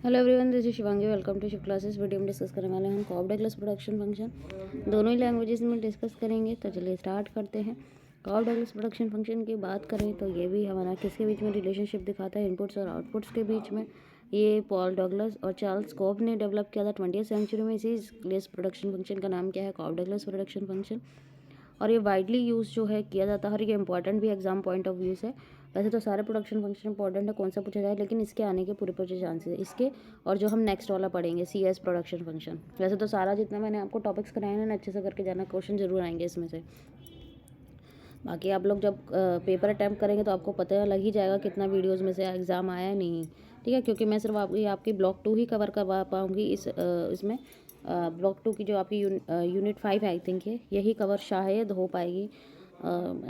Hello everyone, this is Shivangi. Welcome to Shiv classes. Video में discuss करने वाले हैं हम कॉब डगलस प्रोडक्शन फंक्शन। दोनों ही लैंग्वेजेस में डिस्कस करेंगे। तो चलिए स्टार्ट करते हैं। कॉब डगलस प्रोडक्शन फंक्शन की बात करें तो ये भी हमारा किसके बीच में रिलेशनशिप दिखाता है, इनपुट्स और आउटपुट्स के बीच में। ये पॉल डगलस और चार्ल्स कॉब ने डेवलप किया था 20वीं सेंचुरी में। इसी इस प्रोडक्शन फंक्शन का नाम क्या है, कॉब डगलस प्रोडक्शन फंक्शन। और ये वाइडली यूज़ जो है किया जाता है और ये इंपॉर्टेंट भी एग्जाम पॉइंट ऑफ व्यू से। वैसे तो सारे प्रोडक्शन फंक्शन इंपॉर्टेंट है, कौन सा पूछा जाए, लेकिन इसके आने के पूरे पूरे चांसेस है इसके। और जो हम नेक्स्ट वाला पढ़ेंगे CS प्रोडक्शन फंक्शन, वैसे तो सारा जितना मैंने आपको टॉपिक्स कराए हैं ना, अच्छे से करके जाना, क्वेश्चन जरूर आएंगे इसमें से। बाकी आप लोग जब पेपर अटैम्प्ट करेंगे तो आपको पता लग ही जाएगा कितना वीडियोज़ में से एग्ज़ाम आया है नहीं, ठीक है। क्योंकि मैं सिर्फ आपकी ब्लॉक 2 ही कवर करवा पाऊँगी इसमें। ब्लॉक 2 की जो आपकी यूनिट 5 है, आई थिंक यही कवर शायद हो पाएगी।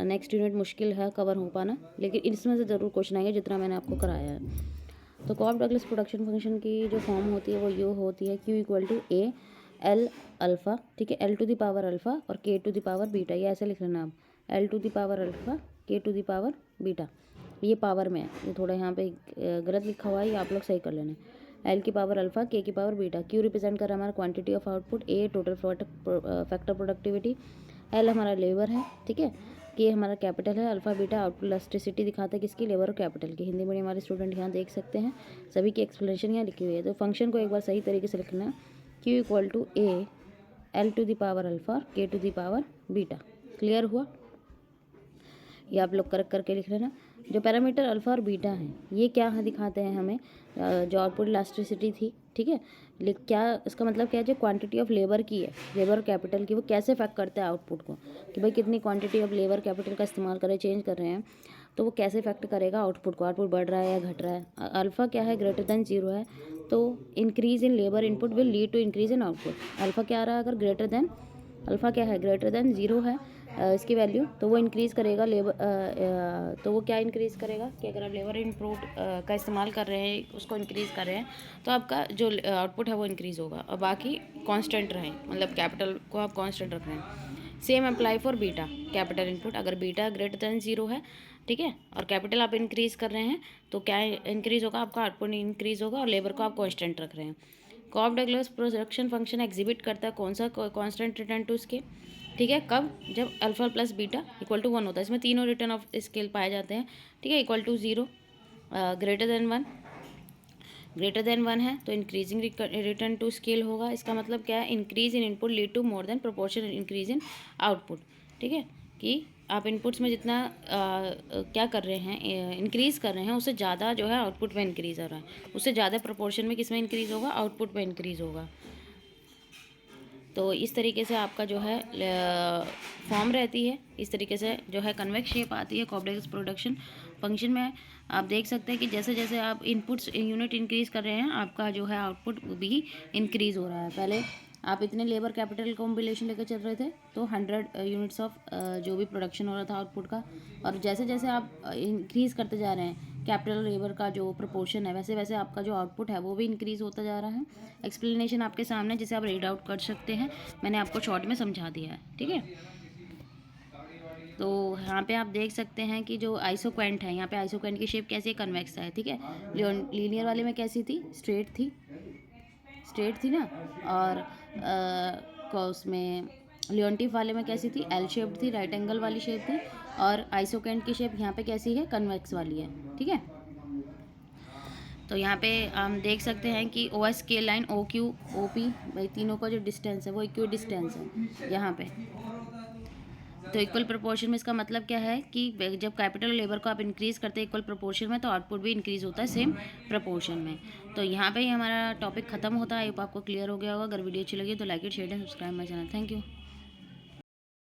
नेक्स्ट यूनिट मुश्किल है कवर हो पाना, लेकिन इसमें से ज़रूर क्वेश्चन आएंगे जितना मैंने आपको कराया है। तो कॉब डगलस प्रोडक्शन फंक्शन की जो फॉर्म होती है वो ये होती है, Q = A L अल्फ़ा, ठीक है, L to the power alpha और K to the power beta. ये ऐसे लिख लेना आप, L to the power alpha, K to the power beta. ये पावर में है, ये थोड़ा यहाँ पे गलत लिखा हुआ है, ये आप लोग सही कर लेना। L की पावर अल्फ़ा, K की पावर बीटा। Q रिप्रेजेंट कर रहा है हमारा quantity of output, A total factor productivity, L हमारा लेबर है, ठीक है, K हमारा कैपिटल है, अल्फ़ा बीटा आउटपुट इलास्टिसिटी दिखाता है किसकी, लेबर और कैपिटल की। हिंदी मीडियम वाले स्टूडेंट यहाँ देख सकते हैं, सभी की एक्सप्लेनेशन यहाँ लिखी हुई है। तो फंक्शन को एक बार सही तरीके से लिखना है, Q = A L to the power alpha, K to the power beta. Clear हुआ? ये आप लोग करेक्ट करके लिख लेना। जो पैरामीटर अल्फ़ा और बीटा हैं ये क्या दिखाते हैं हमें, जो आउटपुट इलास्टिसिटी थी, ठीक है, लेकिन क्या इसका मतलब क्या है, जो क्वांटिटी ऑफ लेबर की है, लेबर और कैपिटल की, वो कैसे इफेक्ट करता है आउटपुट को, कि भाई कितनी क्वांटिटी ऑफ लेबर कैपिटल का इस्तेमाल कर रहे हैं, चेंज कर रहे हैं, तो वो कैसे इफेक्ट करेगा आउटपुट को, आउटपुट बढ़ रहा है या घट रहा है। अल्फ़ा क्या है, >0 है, तो increase in labour input will lead to increase in output. Alpha क्या आ रहा है, अगर ग्रेटर देन, अल्फ़ा क्या है, >0 है इसकी वैल्यू, तो वो इंक्रीज़ करेगा लेबर, तो वो क्या इंक्रीज़ करेगा कि अगर आप लेबर इनपुट का इस्तेमाल कर रहे हैं, उसको इंक्रीज़ कर रहे हैं, तो आपका जो आउटपुट है वो इंक्रीज़ होगा, और बाकी कांस्टेंट रहें, मतलब कैपिटल को आप कांस्टेंट रख रहे हैं। Same apply for beta, capital input अगर बीटा >0 है, ठीक है, और कैपिटल आप इंक्रीज़ कर रहे हैं, तो क्या इंक्रीज़ होगा, आपका आउटपुट इंक्रीज़ होगा, और लेबर को आप कांस्टेंट रख रहे हैं। Cobb Douglas production function exhibit करता है कौन सा कांस्टेंट रिटर्न टू स्केल, ठीक है, कब, जब अल्फ़ा प्लस बीटा = 1 होता है। इसमें तीनों रिटर्न ऑफ स्केल पाए जाते हैं, ठीक है, =0, ग्रेटर देन 1 है तो इंक्रीजिंग रिटर्न टू स्केल होगा। इसका मतलब क्या है, increase in input lead to more than proportion increase in output, ठीक है, कि आप इनपुट्स में जितना क्या कर रहे हैं, इंक्रीज़ कर रहे हैं, उससे ज़्यादा जो है आउटपुट में इंक्रीज़ हो रहा है, उससे ज़्यादा प्रोपोर्शन में किस में इंक्रीज़ होगा, आउटपुट में इंक्रीज़ होगा। तो इस तरीके से आपका जो है फॉर्म रहती है, इस तरीके से जो है कन्वेक्स शेप आती है कॉब डगलस प्रोडक्शन फंक्शन में। आप देख सकते हैं कि जैसे जैसे आप इनपुट्स यूनिट इंक्रीज़ कर रहे हैं, आपका जो है आउटपुट भी इंक्रीज़ हो रहा है। पहले आप इतने लेबर कैपिटल कॉम्बिनेशन लेकर चल रहे थे, तो 100 यूनिट्स ऑफ जो भी प्रोडक्शन हो रहा था आउटपुट का, और जैसे जैसे आप इंक्रीज़ करते जा रहे हैं कैपिटल लेबर का जो प्रोपोर्शन है, वैसे वैसे आपका जो आउटपुट है वो भी इंक्रीज़ होता जा रहा है। एक्सप्लेनेशन आपके सामने, जिसे आप रीड आउट कर सकते हैं, मैंने आपको शॉर्ट में समझा दिया है, ठीक है। तो यहाँ पे आप देख सकते हैं कि जो आइसोक्वेंट है, यहाँ पे आइसोक्वेंट की शेप कैसी है, कन्वेक्स है, ठीक है। लीनियर वाले में कैसी थी, स्ट्रेट थी ना, और उसमें लियोनटिव वाले में कैसी थी, एल शेप्ड थी, राइट एंगल वाली शेप थी, और आइसोकेंट की शेप यहाँ पे कैसी है, कन्वेक्स वाली है, ठीक है। तो यहाँ पे हम देख सकते हैं कि OS के लाइन OQ OP, भाई तीनों का जो डिस्टेंस है वो इक्वल डिस्टेंस है यहाँ पे। तो इक्वल प्रोपोर्शन में इसका मतलब क्या है कि जब कैपिटल लेबर को आप इंक्रीज़ करते हैं इक्वल प्रोपोर्शन में, तो आउटपुट भी इंक्रीज़ होता है सेम प्रोपोर्शन में। तो यहाँ पे ही हमारा टॉपिक खत्म होता है। आपको क्लियर हो गया होगा। अगर वीडियो अच्छी लगी तो like it, share and subscribe my channel. Thank you.